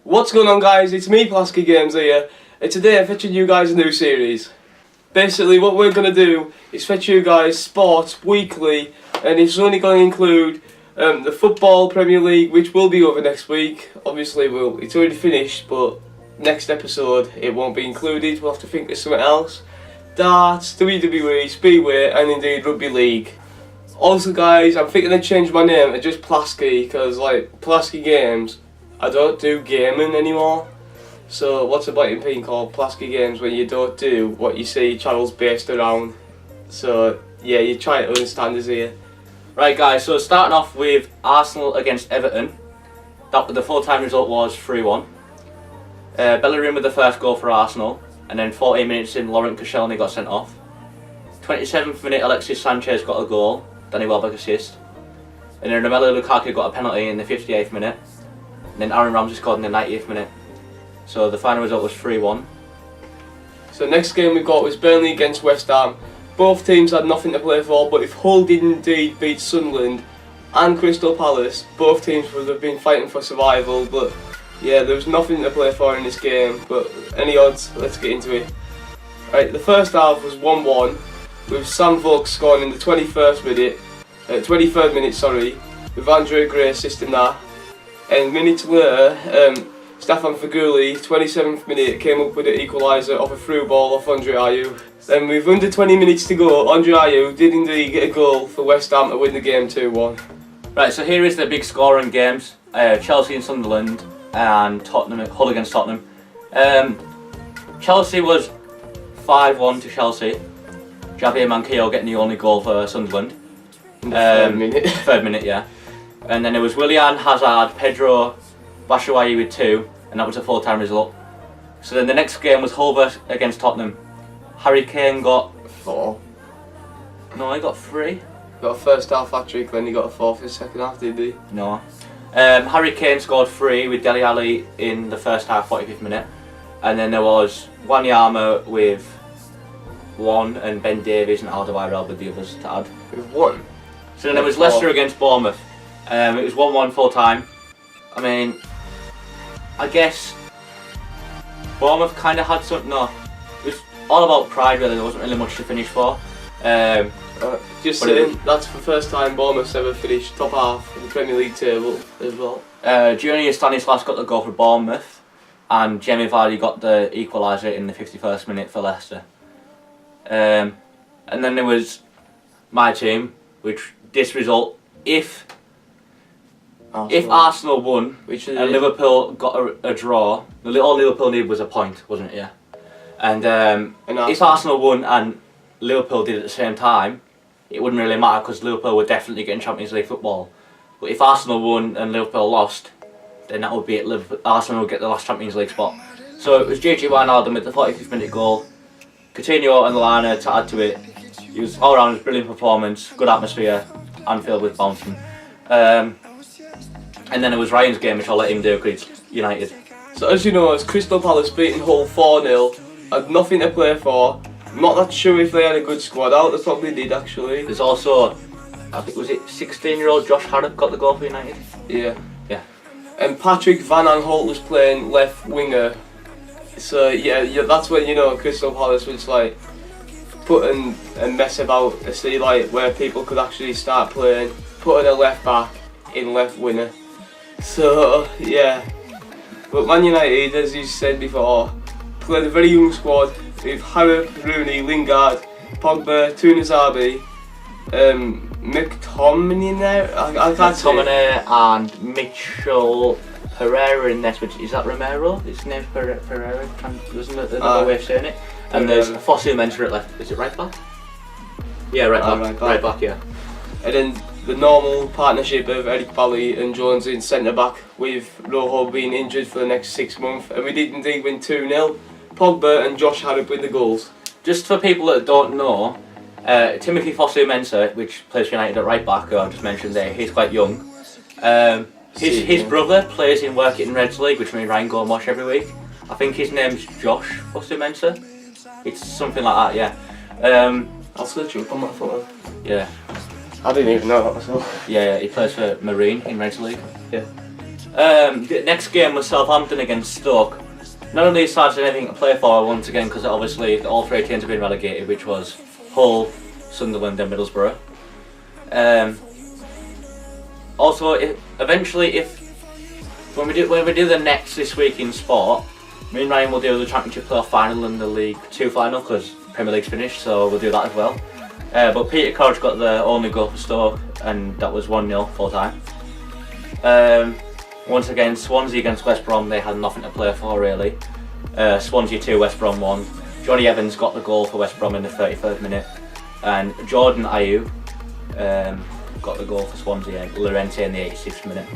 What's going on, guys? It's me, PLASKY GAMES here, and today I'm fetching you guys a new series. Basically what we're going to do is fetch you guys sports weekly, and it's only going to include the Football Premier League, which will be over next week. Obviously it's already finished, but next episode it won't be included. We'll have to think of something else. Darts, WWE, Speedway, and indeed Rugby League. Also, guys, I'm thinking to change my name to just Plasky, because like PLASKY GAMES, I don't do gaming anymore. So what's about it being called PLASKY GAMES when you don't do what you see channels based around? So yeah, you try to understand us here. Right, guys, so starting off with Arsenal against Everton. The full-time result was 3-1. Bellerin with the first goal for Arsenal, and then 14 minutes in, Laurent Koscielny got sent off. 27th minute, Alexis Sanchez got a goal, Danny Welbeck assist. And then Romelu Lukaku got a penalty in the 58th minute. And then Aaron Ramsey scored in the 90th minute. So the final result was 3-1. So next game we got was Burnley against West Ham. Both teams had nothing to play for, but if Hull did indeed beat Sunderland and Crystal Palace, both teams would have been fighting for survival. But yeah, there was nothing to play for in this game. But any odds, let's get into it. Right, the first half was 1-1, with Sam Vokes scoring in the 23rd minute, with Andre Gray assisting that. And minutes later, Stefan Feghouli, 27th minute, came up with an equaliser off a through ball off Andre Ayew. Then with under 20 minutes to go, Andre Ayew did indeed get a goal for West Ham to win the game 2-1. Right, so here is the big scoring games. Chelsea and Sunderland, and Hull against Tottenham. Chelsea was 5-1 to Chelsea. Javier Manquillo getting the only goal for Sunderland. In the third minute. Third minute, yeah. And then it was Willian, Hazard, Pedro, Batshuayi with 2, and that was a full-time result. So then the next game was Hull against Tottenham. Harry Kane got 4. No, he got 3. Got a first half hat-trick, then he got a 4th in the second half, did he? No. Harry Kane scored 3 with Dele Alli in the first half, 45th minute. And then there was Wanyama with 1, and Ben Davies and Alderweireld with the others to add. With 1? So then there was Leicester against Bournemouth. It was 1-1 full time. I mean, I guess Bournemouth kind of had something. No, it was all about pride really. There wasn't really much to finish for. Just saying, that's the first time Bournemouth's ever finished top half of the Premier League table as well. Junior Stanislas got the goal for Bournemouth, and Jamie Vardy got the equaliser in the 51st minute for Leicester. And then there was my team, which this result, if Arsenal won and Liverpool got a draw, all Liverpool needed was a point, wasn't it? Yeah. And if Arsenal won and Liverpool did at the same time, it wouldn't really matter because Liverpool were definitely getting Champions League football. But if Arsenal won and Liverpool lost, then that would be it. Arsenal would get the last Champions League spot. So it was JJ Wijnaldum with the 45th minute goal, Coutinho and Lallana to add to it. It was all round a brilliant performance, good atmosphere, Anfield with bouncing. And then it was Ryan's game, which I'll let him do because it's United. So as you know, it's Crystal Palace beating Hull 4-0, had nothing to play for. I'm not that sure if they had a good squad out, they probably did actually. There's also, I think, was it 16-year-old Josh Harrop got the goal for United? Yeah. Yeah. And Patrick Van Aanholt was playing left winger. So yeah, that's when you know Crystal Palace was like putting a mess about to see like where people could actually start playing, putting a left back in left winger. So yeah, but Man United, as you said before, played a very young squad with Harrop, Rooney, Lingard, Pogba, Tunazabi, McTominay in there. I can't say. McTominay and Mitchell Pereira in this, which is that Romero? His name's Pereira. Wasn't it another way of saying it? And there's Fosu Mensah at left. Is it right back? Yeah, right back. Right back. Yeah. And then the normal partnership of Eric Bailly and Jones in centre back, with Rojo being injured for the next 6 months, and we did indeed win 2-0. Pogba and Josh Harrop with the goals. Just for people that don't know, Timothy Fosu Mensah, which plays for United at right back, who I just mentioned there, he's quite young. His brother plays in Working Reds League, which me and Ryan go and watch every week. I think his name's Josh Fosu Mensah. It's something like that, yeah. I'll search you up on my phone. Yeah. I didn't even know that myself. Yeah, he plays for Marine in Reds League. Yeah. The next game was Southampton against Stoke. None of these sides had anything to play for once again because obviously all three teams have been relegated, which was Hull, Sunderland and Middlesbrough. Also, when we do the next this week in sport, me and Ryan will do the Championship playoff final and the League 2 final because Premier League's finished, so we'll do that as well. But Peter Crouch got the only goal for Stoke, and that was 1-0 full time. Once again, Swansea against West Brom, they had nothing to play for really. Swansea 2, West Brom 1. Johnny Evans got the goal for West Brom in the 33rd minute, and Jordan Ayew got the goal for Swansea and Llorente in the 86th minute.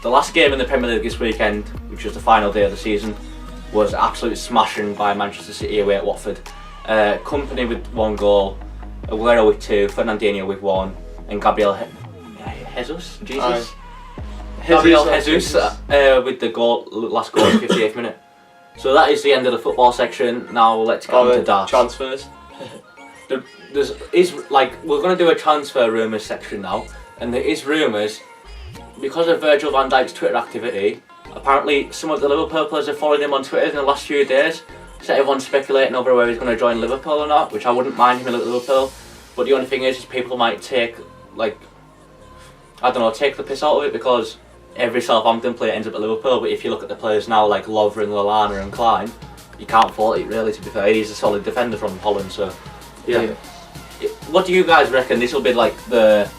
The last game in the Premier League this weekend, which was the final day of the season, was absolute smashing by Manchester City away at Watford. Company with 1 goal, Aguero with 2, Fernandinho with 1, and Gabriel Jesus? Gabriel Jesus with the last goal in the 58th minute. So that is the end of the football section. Now let's get on to darts. Transfers. We're going to do a transfer rumours section now, and there is rumours because of Virgil van Dijk's Twitter activity. Apparently some of the Liverpool players have followed him on Twitter in the last few days, so everyone's speculating over whether he's going to join Liverpool or not, which I wouldn't mind him at Liverpool, but the only thing is people might take the piss out of it because every Southampton player ends up at Liverpool, but if you look at the players now like Lovren, Lallana and Klein, you can't fault it really, to be fair. He's a solid defender from Holland, so yeah. What do you guys reckon? This will be like the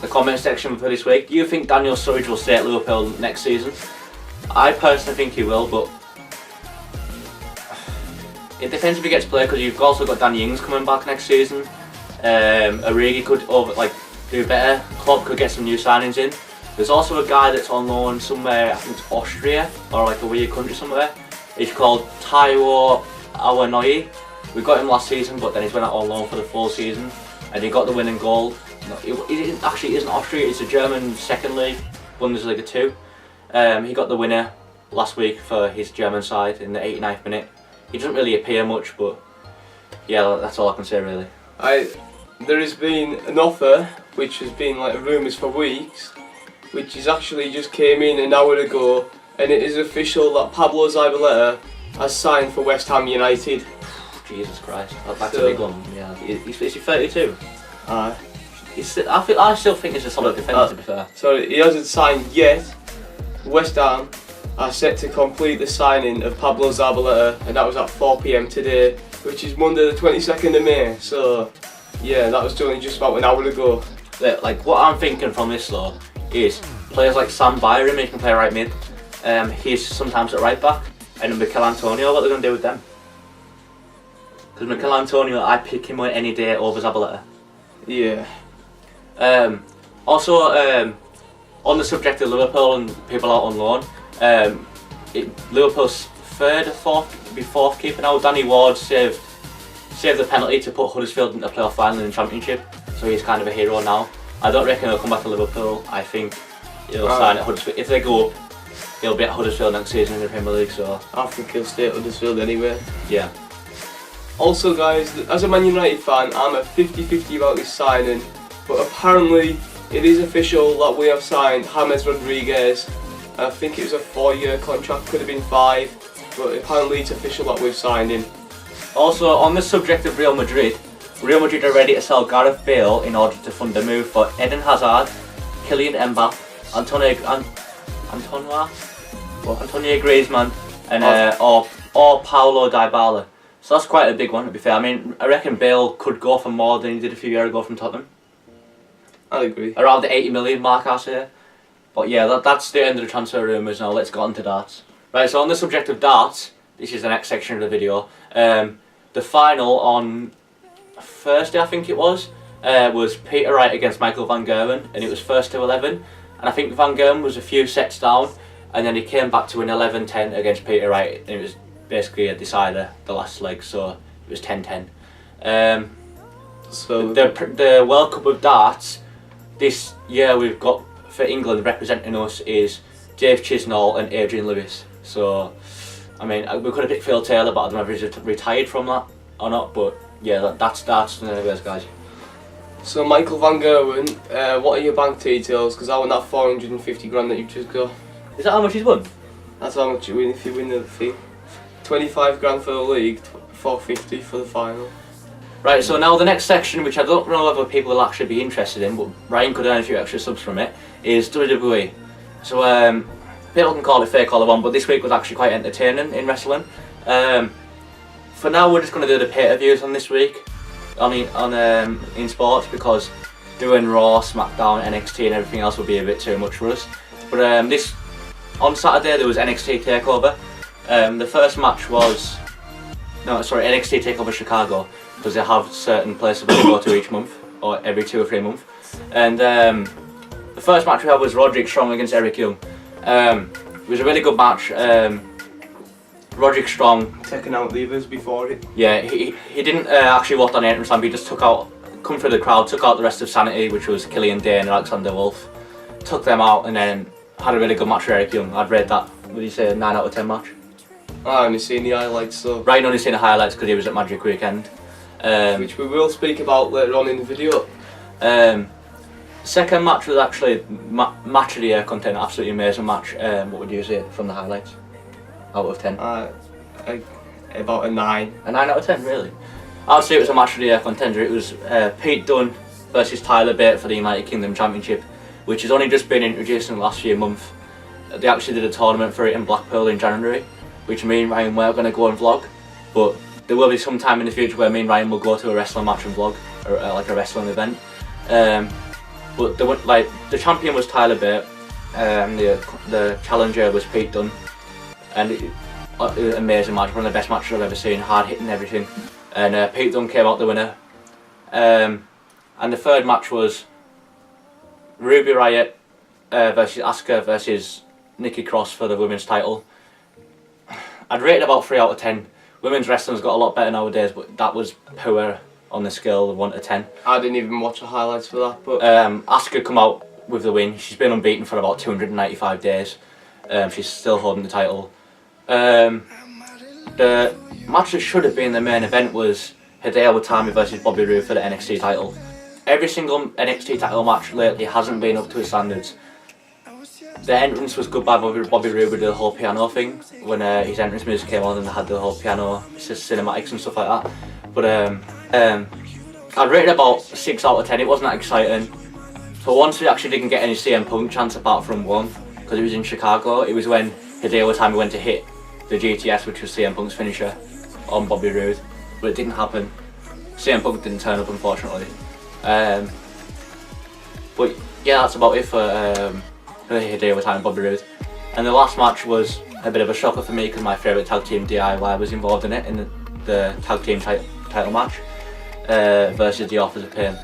comment section for this week. Do you think Daniel Sturridge will stay at Liverpool next season? I personally think he will, but it depends if he gets played because you've also got Danny Ings coming back next season. Origi could do better. Klopp could get some new signings in. There's also a guy that's on loan somewhere, I think it's Austria or like a weird country somewhere. He's called Taiwo Awanoi. We got him last season, but then he's went out on loan for the full season, and he got the winning goal. No, it isn't Austria, it's a German second league, Bundesliga 2. He got the winner last week for his German side in the 89th minute. He doesn't really appear much, but yeah, that's all I can say really. There has been an offer which has been like rumours for weeks, which is actually just came in an hour ago, and it is official that Pablo Zabaleta has signed for West Ham United. Jesus Christ, that's a big one. Yeah, is he 32? Aye. I still think he's a solid defender, to be fair. Sorry, he hasn't signed yet. West Ham are set to complete the signing of Pablo Zabaleta, and that was at 4 PM today, which is Monday the 22nd of May. So yeah, that was only just about an hour ago. Like what I'm thinking from this though is players like Sam Byram, he can play right mid. He's sometimes at right back, and Mikel Antonio. What they're going to do with them? Because Mikel Antonio, I'd pick him any day over Zabaleta. Yeah. Also, on the subject of Liverpool and people out on loan, Liverpool's fourth keeper now, Danny Ward, saved the penalty to put Huddersfield into the playoff final in the Championship, so he's kind of a hero now. I don't reckon he'll come back to Liverpool. I think he'll sign at Huddersfield. If they go up, he'll be at Huddersfield next season in the Premier League, so I think he'll stay at Huddersfield anyway. Yeah. Also guys, as a Man United fan, I'm a 50-50 about this signing, but apparently it is official that we have signed James Rodriguez. I think it was a 4-year contract, could have been 5, but apparently it's official that we've signed him. Also, on the subject of Real Madrid are ready to sell Gareth Bale in order to fund a move for Eden Hazard, Kylian Mbappe, Antonio Griezmann, and or Paulo Dybala. So that's quite a big one, to be fair. I mean, I reckon Bale could go for more than he did a few years ago from Tottenham. I agree. Around the 80 million mark, I say. But yeah, that's the end of the transfer rumours now. Let's get on to darts. Right, so on the subject of darts, this is the next section of the video. The final on Thursday, I think it was Peter Wright against Michael van Gerwen, and it was 1st to 11. And I think van Gerwen was a few sets down, and then he came back to an 11-10 against Peter Wright, and it was basically a decider, the last leg, so it was 10-10. So the World Cup of Darts this year we've got for England representing us is Dave Chisnall and Adrian Lewis. So I mean, we could have picked Phil Taylor, but I don't know if he's retired from that or not. But yeah, that's darts anyways, guys. So Michael Van Gerwen, what are your bank details? Because I want that 450 grand that you've just got. Is that how much he's won? That's how much you win if you win the thing. 25 grand for the league, 450 for the final. Right, so now the next section, which I don't know whether people will actually be interested in, but Ryan could earn a few extra subs from it, is WWE. So people can call it fake all they want, but this week was actually quite entertaining in wrestling. For now, we're just going to do the pay-per-views on this week, in sports, because doing Raw, SmackDown, NXT and everything else would be a bit too much for us. But on Saturday there was NXT Takeover. The first match was NXT Takeover Chicago, because they have certain places where they go to each month, or every 2 or 3 months. And the first match we had was Roderick Strong against Eric Young. It was a really good match. Roderick Strong taking out levers before it. Yeah, he didn't actually walk down the entrance ramp. He just come through the crowd, took out the rest of Sanity, which was Killian Dane and Alexander Wolf. Took them out and then had a really good match for Eric Young. I'd rate that, what do you say, 9 out of 10 match? I only seen the highlights, so. Ryan only seen the highlights because he was at Magic Weekend. Which we will speak about later on in the video. Second match was actually match of the year content, absolutely amazing match. What would you say from the highlights? Out of 10? About a 9. A 9 out of 10, really? I would say it was a match of the year contender. It was Pete Dunne versus Tyler Bate for the United Kingdom Championship, which has only just been introduced in the last few months. They actually did a tournament for it in Blackpool in January, which me and Ryan were going to go and vlog, but there will be some time in the future where me and Ryan will go to a wrestling match and vlog, or like a wrestling event. But the champion was Tyler Bate, the challenger was Pete Dunne, and it was an amazing match, one of the best matches I've ever seen, hard hitting everything, and Pete Dunne came out the winner. And the third match was Ruby Riott versus Asuka versus Nikki Cross for the women's title. I'd rate it about 3 out of 10. Women's wrestling's got a lot better nowadays, but that was poor on the scale of 1 to 10. I didn't even watch the highlights for that, but Asuka come out with the win. She's been unbeaten for about 295 days. She's still holding the title. The match that should have been the main event was Hideo Itami versus Bobby Roode for the NXT title. Every single NXT title match lately hasn't been up to his standards. The entrance was good by Bobby Roode with the whole piano thing, when his entrance music came on and they had the whole piano cinematics and stuff like that. But I'd rate it about 6 out of 10. It wasn't that exciting. For once, we actually didn't get any CM Punk chance apart from one, because it was in Chicago. It was when Hideo Itami went to hit the GTS, which was CM Punk's finisher, on Bobby Roode, but it didn't happen. CM Punk didn't turn up, unfortunately. But yeah, that's about it for Hideo Itami and Bobby Roode. And the last match was a bit of a shocker for me because my favourite tag team, DIY, was involved in it, in the tag team title match versus the Authors of Pain.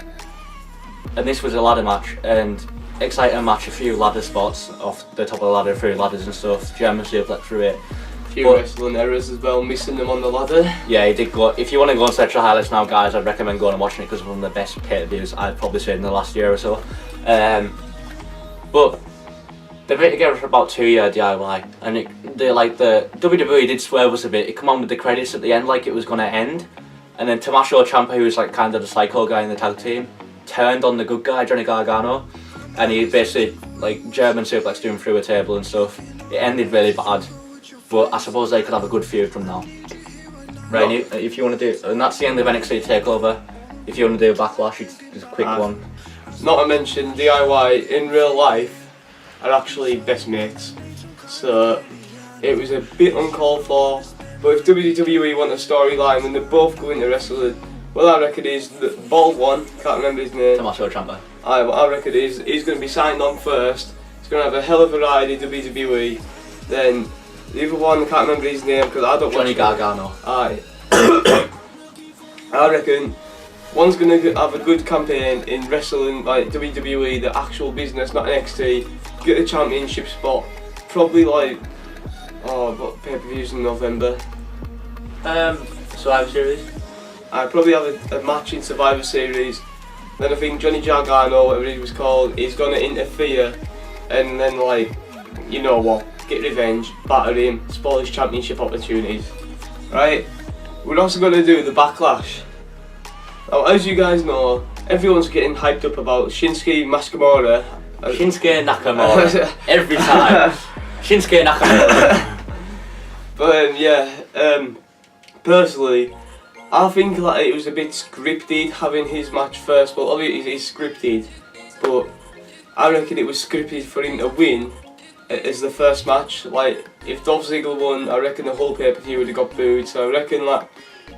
And this was a ladder match, and exciting match, a few ladder spots off the top of the ladder, through ladders and stuff, German suplex through it. A few wrestling errors as well, missing them on the ladder. Yeah, he did go. If you want to go and search the highlights now, guys, I'd recommend going and watching it because it's one of the best pay-per-views I've probably seen in the last year or so. But they've been together for about 2 years, DIY, and the WWE did swerve us a bit. It come on with the credits at the end like it was going to end, and then Tommaso Ciampa, who was like kind of the psycho guy in the tag team, turned on the good guy, Johnny Gargano, and he basically like German suplexed him through a table and stuff. It ended really bad, but I suppose they could have a good feud from now. Right, if you want to do, and that's the end of NXT Takeover. If you want to do a Backlash, it's a quick one. Not to mention, DIY in real life are actually best mates, so it was a bit uncalled for. But if WWE want a storyline when they both go into wrestling, well, I reckon is the bald one, can't remember his name. Tommaso Ciampa. I reckon he's going to be signed on first. He's going to have a hell of a ride in WWE. Then the other one, I can't remember his name because I don't. Johnny Gargano. Aye. I reckon one's going to have a good campaign in wrestling, like WWE, the actual business, not NXT. Get a championship spot. Probably like, what pay-per-views in November? Survivor Series. I'd probably have a match in Survivor Series. Then I think Johnny Gargano, whatever he was called, is going to interfere and then, like, you know what, get revenge, batter him, spoil his championship opportunities. Right? We're also going to do the Backlash. Now, as you guys know, everyone's getting hyped up about Shinsuke Nakamura. Shinsuke Nakamura. Every time. Shinsuke Nakamura. But personally, I think that it was a bit scripted having his match first. Well, obviously it's scripted, but I reckon it was scripted for him to win as the first match. Like, if Dolph Ziggler won, I reckon the whole pay-per-view would have got booed. So I reckon that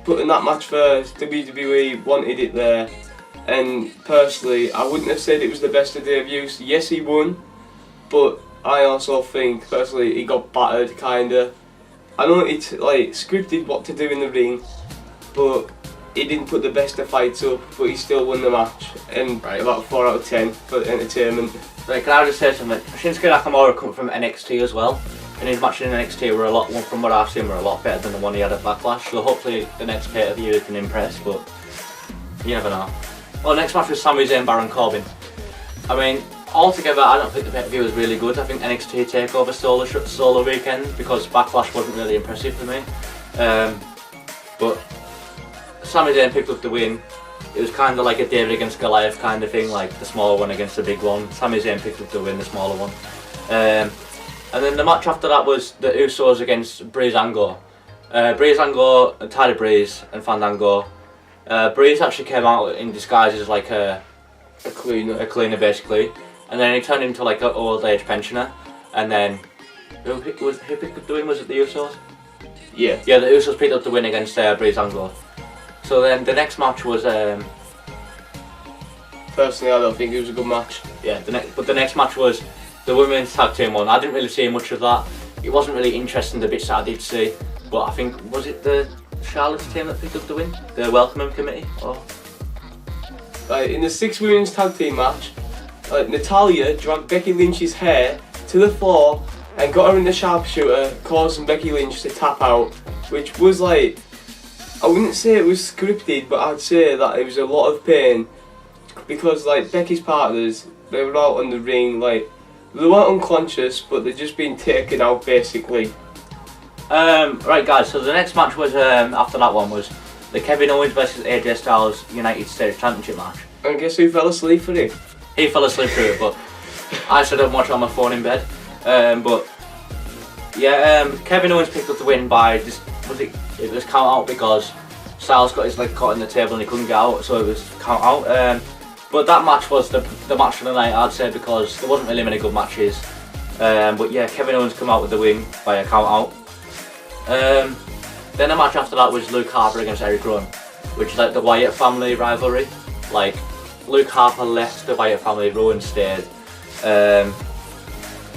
putting that match first, WWE wanted it there. And personally, I wouldn't have said it was the best of their views. Yes, he won, but I also think personally he got battered kinda. I know it's like scripted what to do in the ring, but he didn't put the best of fights up, but he still won the match, and about 4 out of 10 for entertainment. Right, can I just say something? Shinsuke Nakamura come from NXT as well, and his matches in NXT were from what I've seen, were a lot better than the one he had at Backlash. So hopefully the next pay-per-view can impress, but you never know. Well, next match was Sami Zayn, Baron Corbin. I mean, altogether, I don't think the pay-per-view was really good. I think NXT TakeOver stole the weekend because Backlash wasn't really impressive for me. But Sami Zayn picked up the win. It was kind of like a David against Goliath kind of thing, like the smaller one against the big one. Sami Zayn picked up the win, the smaller one. And then the match after that was the Usos against Breezango. Breezango, Tyler Breeze and Fandango. Breeze actually came out in disguise as like a cleaner basically, and then he turned into like an old age pensioner. And then who picked up the win? Was it the Usos? Yeah, the Usos picked up the win against Breezango. So then the next match was personally, I don't think it was a good match. Yeah, the next match was the women's tag team one. I didn't really see much of that. It wasn't really interesting, the bits that I did see, but I think, was it the Charlotte's team that picked up the win? The Welcoming Committee? Or? In the 6 women's tag team match, Natalya dragged Becky Lynch's hair to the floor and got her in the sharpshooter, causing Becky Lynch to tap out, which was like, I wouldn't say it was scripted, but I'd say that it was a lot of pain, because like Becky's partners, they were out on the ring, like they weren't unconscious, but they'd just been taken out basically. Right guys, so the next match was, after that one, was the Kevin Owens versus AJ Styles United States Championship match. And guess who fell asleep for it? He fell asleep through it, but I still don't watch it on my phone in bed. But yeah, Kevin Owens picked up the win by it was count out because Styles got his leg caught in the table and he couldn't get out, so it was count out. But that match was the match of the night, I'd say, because there wasn't really many good matches. But yeah, Kevin Owens come out with the win by a count out. Then the match after that was Luke Harper against Eric Rowan, which is like the Wyatt family rivalry. Like, Luke Harper left the Wyatt family, Rowan stayed, and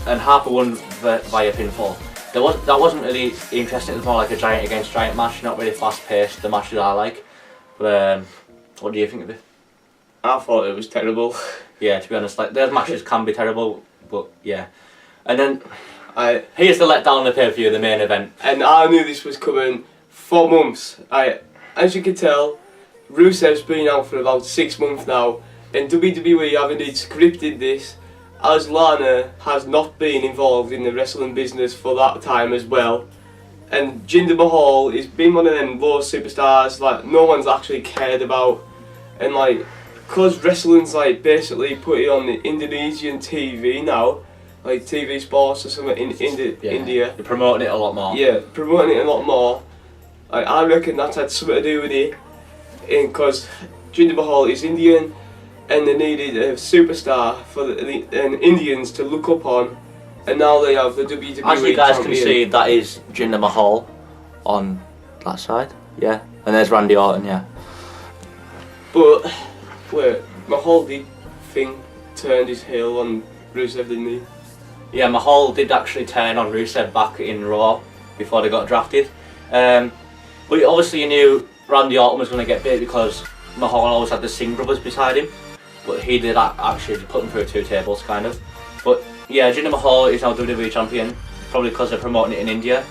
Harper won via pinfall. That wasn't really interesting. It was more like a giant against giant match, not really fast paced. The matches I like. But what do you think of it? I thought it was terrible. Yeah, to be honest, like those matches can be terrible, but yeah. And then here's the letdown on the pay-per-view, the main event. And I knew this was coming for months. As you can tell, Rusev's been out for about 6 months now, and WWE have indeed scripted this, as Lana has not been involved in the wrestling business for that time as well. And Jinder Mahal has been one of them low superstars like no one's actually cared about, and like because wrestling's like basically put it on the Indonesian TV now, like TV Sports or something in India. They're promoting it a lot more. Yeah, promoting it a lot more. Like, I reckon that's had something to do with it, because Jinder Mahal is Indian, and they needed a superstar for the Indians to look up on, and now they have the WWE As you guys champion. can see, that is Jinder Mahal on that side, yeah, and there's Randy Orton, yeah. But wait, Mahal did turned his heel on Rusev, didn't he? Yeah, Mahal did actually turn on Rusev back in Raw before they got drafted. But obviously you knew Randy Orton was going to get beat because Mahal always had the Singh brothers beside him. But he did actually put him through 2 tables, kind of. But yeah, Jinder Mahal is now WWE champion, probably because they're promoting it in India.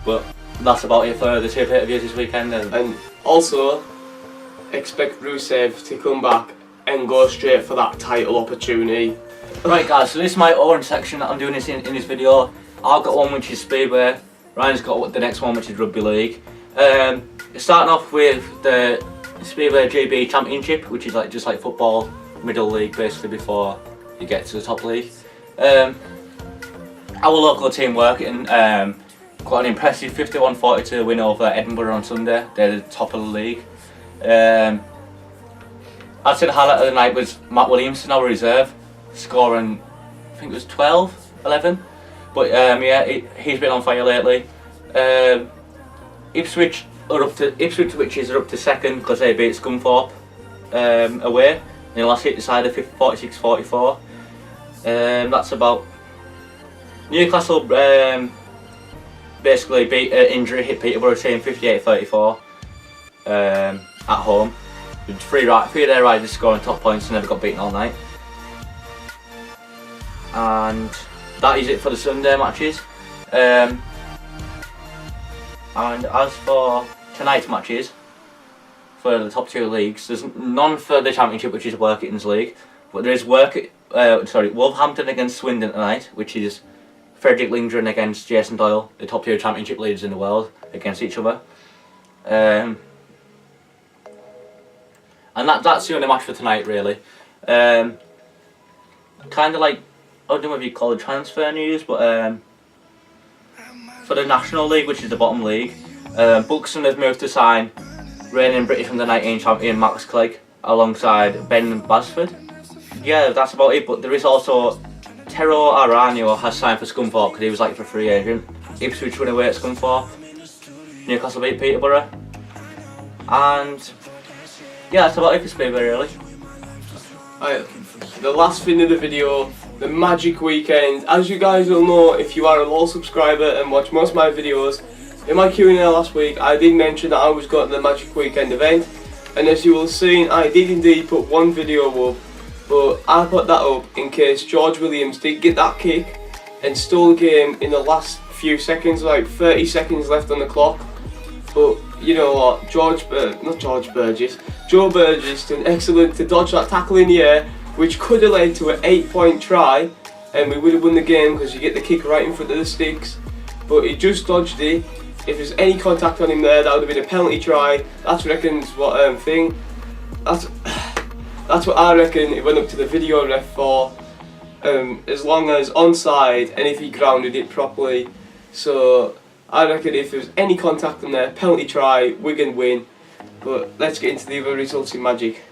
But that's about it for the 2 pay-per-views this weekend. And also, expect Rusev to come back and go straight for that title opportunity. Right guys, so this is my orange section that I'm doing this in this video. I've got one which is Speedway, Ryan's got the next one which is Rugby League. Starting off with the Speedway GB Championship, which is like just like football, middle league basically before you get to the top league. Our local team working got an impressive 51-42 win over Edinburgh on Sunday. They're the top of the league. I'd say the highlight of the night was Matt Williamson, our reserve, scoring I think it was 12-11. But yeah, he's been on fire lately. Ipswich Witches are up to second because they beat Scunthorpe away. In the last hit decided 46-44. That's about Newcastle. Basically beat injury hit Peterborough team 58-34 at home. With three of their riders scoring top points and never got beaten all night. And that is it for the Sunday matches. And as for tonight's matches for the top two leagues, there's none for the Championship, which is Workington's league, but there is Wolverhampton against Swindon tonight, which is Frederick Lindgren against Jason Doyle, the top two Championship leaders in the world, against each other. And that's the only match for tonight, really. Kind of like, I don't know if you call it transfer news, but for the National League, which is the bottom league, Buxton has moved to sign reigning British under-19 champion Max Clegg alongside Ben Basford. Yeah, that's about it, but there is also Tero Aranio has signed for Scunthorpe because he was like for free agent. Ipswich went away at Scunthorpe. Newcastle beat Peterborough. And yeah, that's about it for Speedway, really. Right, the last thing of the video, the Magic Weekend. As you guys will know, if you are a loyal subscriber and watch most of my videos, in my Q&A last week I did mention that I was going to the Magic Weekend event, and as you will have seen, I did indeed put one video up, but I put that up in case George Williams did get that kick and stole the game in the last few seconds, like 30 seconds left on the clock. But you know what, Joe Burgess done excellent to dodge that tackle in the air, which could have led to an 8-point try, and we would have won the game because you get the kick right in front of the sticks. But he just dodged it. If there's any contact on him there, that would have been a penalty try. That's what I reckon it went up to the video ref for, as long as onside and if he grounded it properly. So I reckon if there was any contact on there, penalty try, Wigan win. But let's get into the other results in Magic.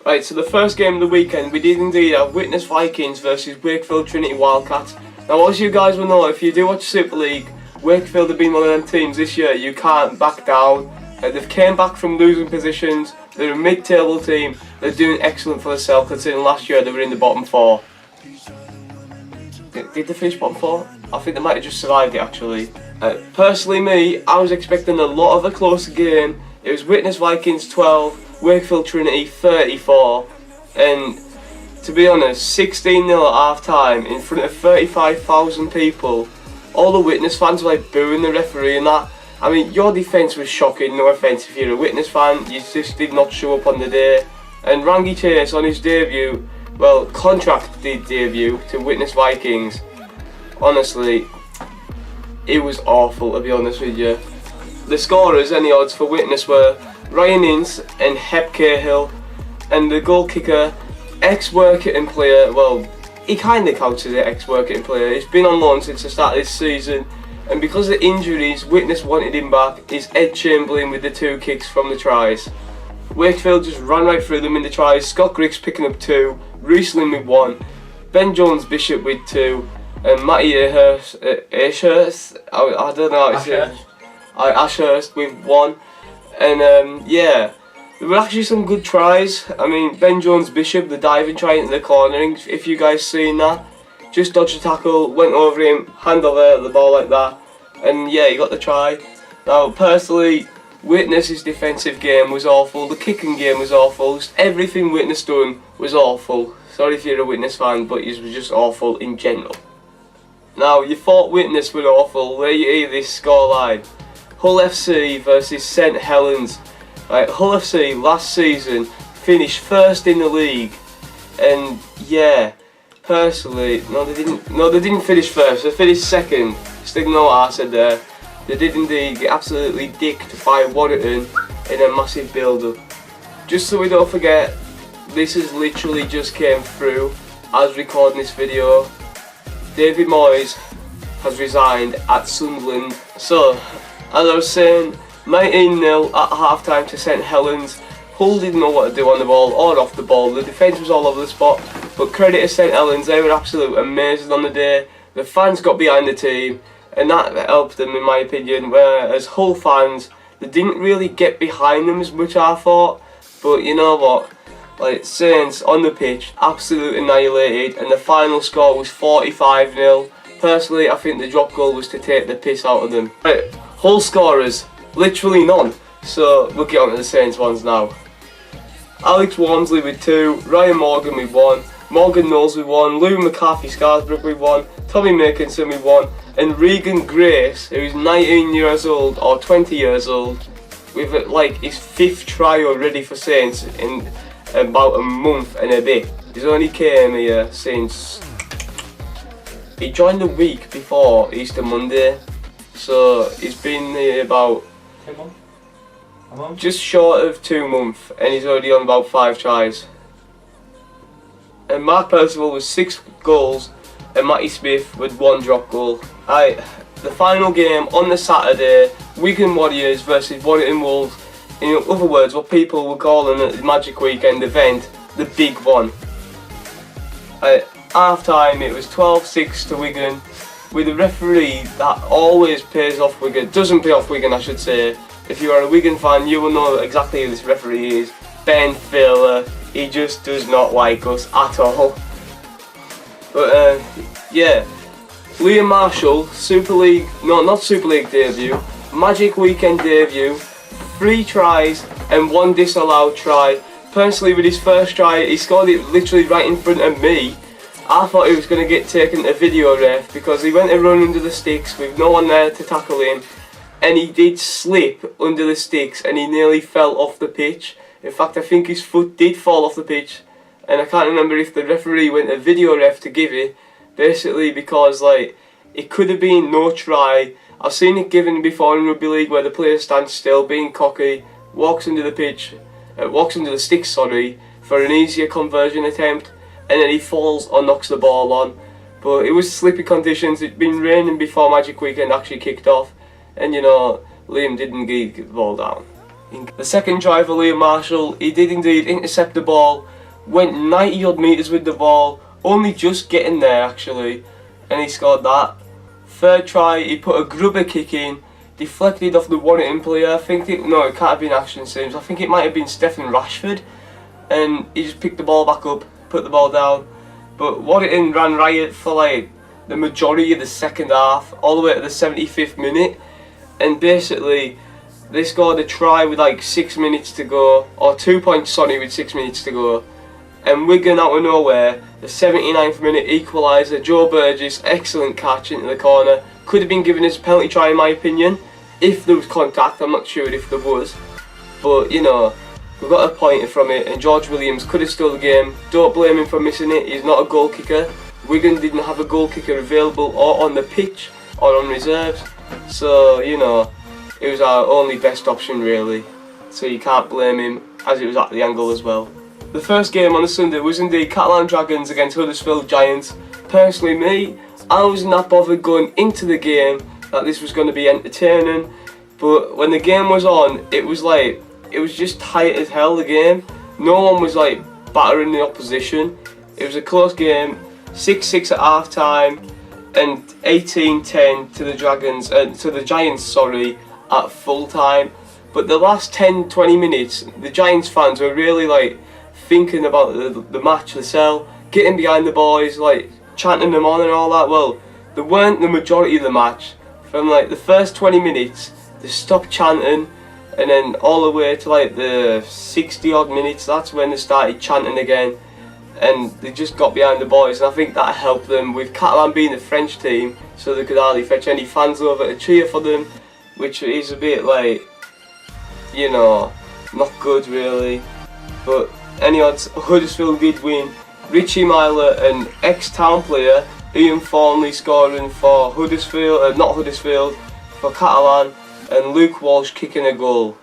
Right, so the first game of the weekend, we did indeed have Witness Vikings versus Wakefield Trinity Wildcats. Now, as you guys will know, if you do watch Super League, Wakefield have been one of them teams this year. You can't back down. They've came back from losing positions. They're a mid-table team. They're doing excellent for themselves, considering last year they were in the bottom four. Did they finish bottom four? I think they might have just survived it, actually. Personally, me, I was expecting a lot of a closer game. It was Witness Vikings 12, Wakefield Trinity 34, and to be honest, 16-0 at half-time in front of 35,000 people. All the Witness fans were like booing the referee and that. I mean, your defence was shocking, no offence if you're a Witness fan, you just did not show up on the day. And Rangi Chase on his debut, well, contracted debut to Witness Vikings, honestly, it was awful, to be honest with you. The scorers and the odds for Witness were Ryan Ince and Hep Cahill, and the goal kicker, ex-Workington player, well, he kind of counts as an ex-Workington player. He's been on loan since the start of this season, and because of injuries, Witness wanted him back, is Ed Chamberlain with the 2 kicks from the tries. Wakefield just ran right through them in the tries. Scott Griggs picking up 2, Riesling with 1, Ben Jones Bishop with 2, and Matty Ashurst, I don't know how to say it. Ashurst with 1, and yeah, there were actually some good tries. I mean, Ben Jones Bishop, the diving try into the cornering, if you guys seen that, just dodged the tackle, went over him, hand over the ball like that, and yeah, he got the try. Now, personally, Witness's defensive game was awful, the kicking game was awful, just everything Witness done was awful. Sorry if you're a Witness fan, but it was just awful in general. Now, you thought Witness were awful, there you hear this scoreline. Hull FC versus St Helens. Right, Hull FC last season finished first in the league, and yeah, personally, no they didn't finish first, they finished second. Just ignore what I said there. They did indeed get absolutely dicked by Warrington in a massive build-up. just so we don't forget, this has literally just came through as recording this video. David Moyes has resigned at Sunderland. So, as I was saying, 19-0 at half-time to St Helens. Hull didn't know what to do on the ball or off the ball. The defence was all over the spot. But credit to St Helens, they were absolutely amazing on the day. The fans got behind the team, and that helped them in my opinion. Whereas Hull fans, they didn't really get behind them as much, I thought. But you know what? Like, Saints on the pitch, absolutely annihilated, and the final score was 45-0. Personally, I think the drop goal was to take the piss out of them. Right, Hull scorers, literally none. So we'll get on to the Saints ones now. Alex Walmsley with 2, Ryan Morgan with 1, Morgan Knowles with 1, Lou McCarthy Scarsbrook with 1, Tommy Makinson with 1, and Regan Grace, who's 19 years old or 20 years old, with like his 5th try already for Saints in about a month and a bit. He's only came here since he joined the week before Easter Monday, so he's been here about just short of 2 months, and he's already on about 5 tries. And Mark Percival with 6 goals, and Matty Smith with 1 drop goal. The final game on the Saturday, Wigan Warriors versus Warrington Wolves. In other words, what people were calling the Magic Weekend event, the big one. At half time, it was 12-6 to Wigan, with a referee that always pays off Wigan, doesn't pay off Wigan, I should say. If you are a Wigan fan, you will know exactly who this referee is. Ben Filler. He just does not like us at all. But yeah, Liam Marshall, Super League, no, not Super League debut, Magic Weekend debut, 3 tries and 1 disallowed try. Personally, with his first try, he scored it literally right in front of me. I thought he was going to get taken to video ref because he went to run under the sticks with no one there to tackle him, and he did slip under the sticks and he nearly fell off the pitch. In fact, I think his foot did fall off the pitch, and I can't remember if the referee went to video ref to give it, basically because like it could have been no try. I've seen it given before in rugby league where the player stands still, being cocky, walks under the pitch, walks under the sticks, sorry, for an easier conversion attempt, and then he falls or knocks the ball on. But it was slippy conditions. It'd been raining before Magic Weekend actually kicked off, and you know, Liam didn't get the ball down. The second try for Liam Marshall, he did indeed intercept the ball, went 90 odd metres with the ball, only just getting there actually, and he scored that. Third try, he put a grubber kick in, deflected off the Warrington player. it can't have been Ashton Sims, I think it might have been Stephen Rashford, and he just picked the ball back up, put the ball down. But Warrington ran riot for like the majority of the second half, all the way to the 75th minute, and basically they scored a try with like 6 minutes to go, or 2 points, sorry, with 6 minutes to go. And Wigan out of nowhere, the 79th minute equaliser, Joe Burgess, excellent catch into the corner. Could have been given as a penalty try in my opinion, if there was contact. I'm not sure if there was. But you know, we got a pointer from it, and George Williams could have stole the game. Don't blame him for missing it, he's not a goal kicker. Wigan didn't have a goal kicker available or on the pitch or on reserves. So, you know, it was our only best option really, so you can't blame him, as it was at the angle as well. The first game on the Sunday was indeed Catalan Dragons against Huddersfield Giants. Personally me, I wasn't that bothered going into the game that this was going to be entertaining, but when the game was on, it was just tight as hell, the game. No one was like battering the opposition. It was a close game, 6-6 at half time and 18-10 to the Giants, sorry, at full time. But the last 10-20 minutes, the Giants fans were really like thinking about the match themselves, getting behind the boys, like chanting them on and all that. Well, they weren't the majority of the match. From like the first 20 minutes, they stopped chanting, and then all the way to like the 60 odd minutes, that's when they started chanting again, and they just got behind the boys, and I think that helped them, with Catalan being the French team, so they could hardly fetch any fans over to cheer for them, which is a bit like, you know, not good really. But any odds, Huddersfield did win. Richie Myler, an ex-Town player, Ian Thornley scoring for Huddersfield, not Huddersfield, for Catalan, and Luke Walsh kicking a goal.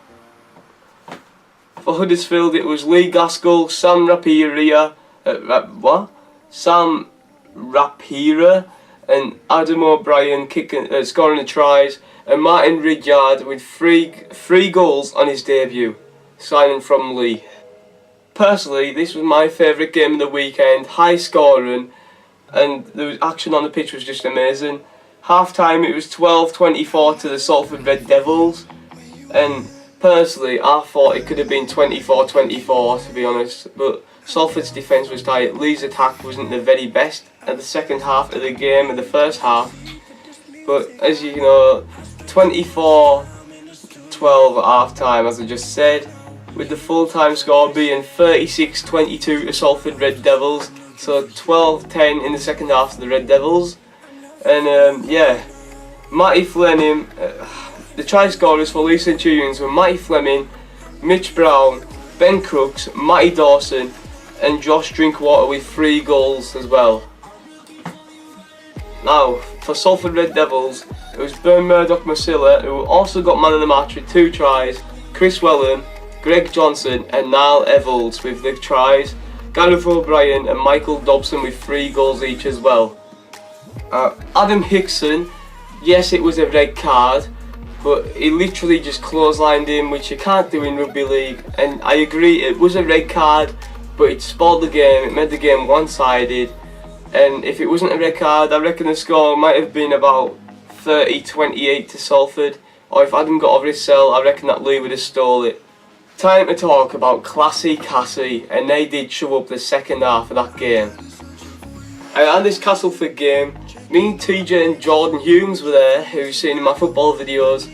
For Huddersfield it was Lee Gaskell, Sam Rapira, Sam Rapira and Adam O'Brien scoring the tries, and Martin Ridyard with three goals on his debut, signing from Lee. Personally, this was my favourite game of the weekend, high scoring, and the action on the pitch was just amazing. Half time it was 12-24 to the Salford Red Devils, and personally I thought it could have been 24-24 to be honest, but Salford's defence was tight. Lee's attack wasn't the very best at the second half of the game, in the first half, but as you know, 24-12 at half time, as I just said, with the full time score being 36-22 to Salford Red Devils, so 12-10 in the second half to the Red Devils. And yeah, Matty Fleming, the try scorers for Lee Centurions were Matty Fleming, Mitch Brown, Ben Crooks, Matty Dawson and Josh Drinkwater with 3 goals as well. Now, for Salford Red Devils, it was Bern Murdoch-Masilla who also got man of the match with 2 tries, Chris Wellham, Greg Johnson and Niall Evalds with the tries, Gareth O'Brien and Michael Dobson with 3 goals each as well. Adam Hickson, yes it was a red card, but he literally just clotheslined him, which you can't do in rugby league, and I agree it was a red card, but it spoiled the game, it made the game one-sided, and if it wasn't a red card I reckon the score might have been about 30-28 to Salford, or if Adam got over his cell I reckon that Lee would have stole it. Time to talk about Classy Cassie, and they did show up the second half of that game. At this Castleford game, me, TJ and Jordan Humes were there, who's seen in my football videos,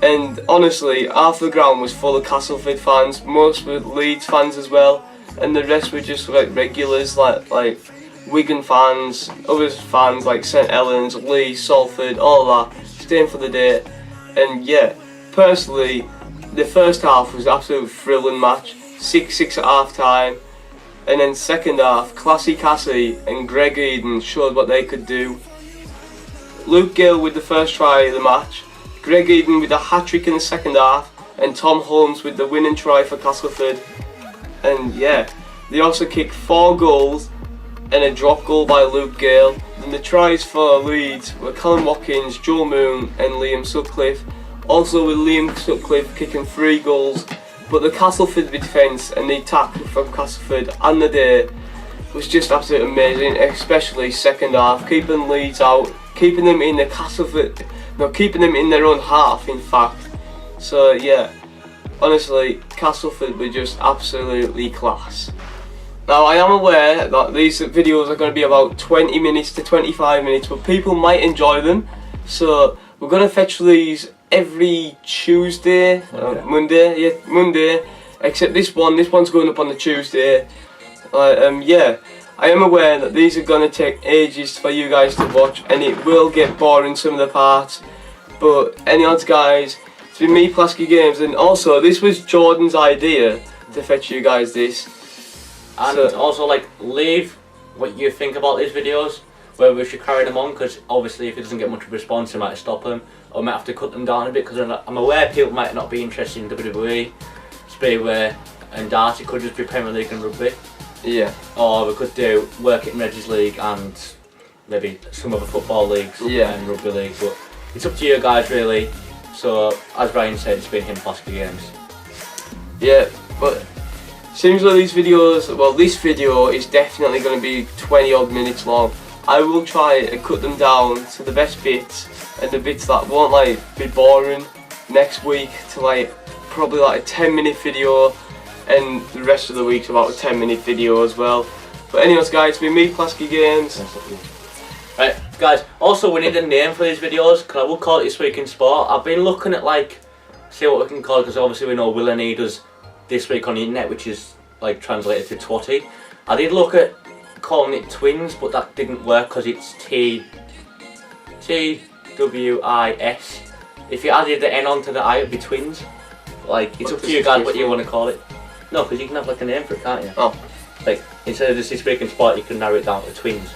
and honestly half the ground was full of Castleford fans, most were Leeds fans as well, and the rest were just like regulars like Wigan fans, other fans like St Helens, Lee, Salford, all that, staying for the day. And yeah, personally the first half was an absolute thrilling match, 6-6 at half time. And then second half, Classy Cassie and Greg Eden showed what they could do. Luke Gill with the first try of the match, Greg Eden with a hat-trick in the second half, and Tom Holmes with the winning try for Castleford. And yeah, they also kicked 4 goals and a drop goal by Luke Gill. And the tries for Leeds were Callum Watkins, Joe Moon and Liam Sutcliffe, also with Liam Sutcliffe kicking 3 goals. But the Castleford defence and the attack from Castleford and the day was just absolutely amazing, especially second half, keeping Leeds out, keeping them in the keeping them in their own half in fact. So yeah, honestly, Castleford were just absolutely class. Now I am aware that these videos are going to be about 20 minutes to 25 minutes, but people might enjoy them, so we're going to fetch these every Tuesday, Monday, except this one's going up on the Tuesday. Yeah, I am aware that these are going to take ages for you guys to watch, and it will get boring some of the parts, but any odds guys, it's been me, Plasky Games, and also this was Jordan's idea to fetch you guys this. And so, also like, leave what you think about these videos, whether we should carry them on, because obviously if it doesn't get much response we might stop them, or might have to cut them down a bit, because I'm aware people might not be interested in WWE, Speedway and Darts. It could just be Premier League and rugby. Yeah. Or we could do work it in Reggie's League and maybe some other football leagues and rugby league, but it's up to you guys really. So as Brian said, it's been him, Plasky Games. Yeah, but seems like these videos, well this video is definitely going to be 20 odd minutes long. I will try and cut them down to the best bits, and the bits that won't like be boring next week to like probably like a 10-minute video, and the rest of the week's about a 10-minute video as well. But anyways guys, it's been me, Plasky Games. Right guys, also we need a name for these videos, because I will call it This Week in Sport. I've been looking at like, see what we can call it, because obviously we know Will and E does This Week on the Internet, which is like translated to Twatty. I did look at calling it Twins, but that didn't work because it's T-W-I-S. If you added the N onto the I, it'd be Twins. Like, it's up to you guys what you want to call it. No, because you can have like a name for it, can't you? Oh. Like, instead of just This Week in Sport, you can narrow it down to Twins.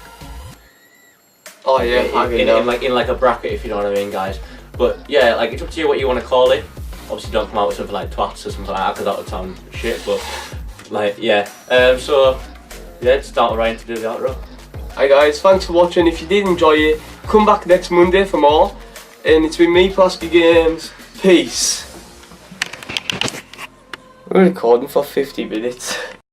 Oh yeah, in like a bracket, if you know what I mean, guys. But yeah, like, it's up to you what you want to call it. obviously don't come out with something like twats or something like that because that would sound shit, but like, yeah. So, yeah, it's down to Ryan to do the outro. Hi guys, thanks for watching. If you did enjoy it, come back next Monday for more. And it's been me, Plasky Games. Peace. We're recording for 50 minutes.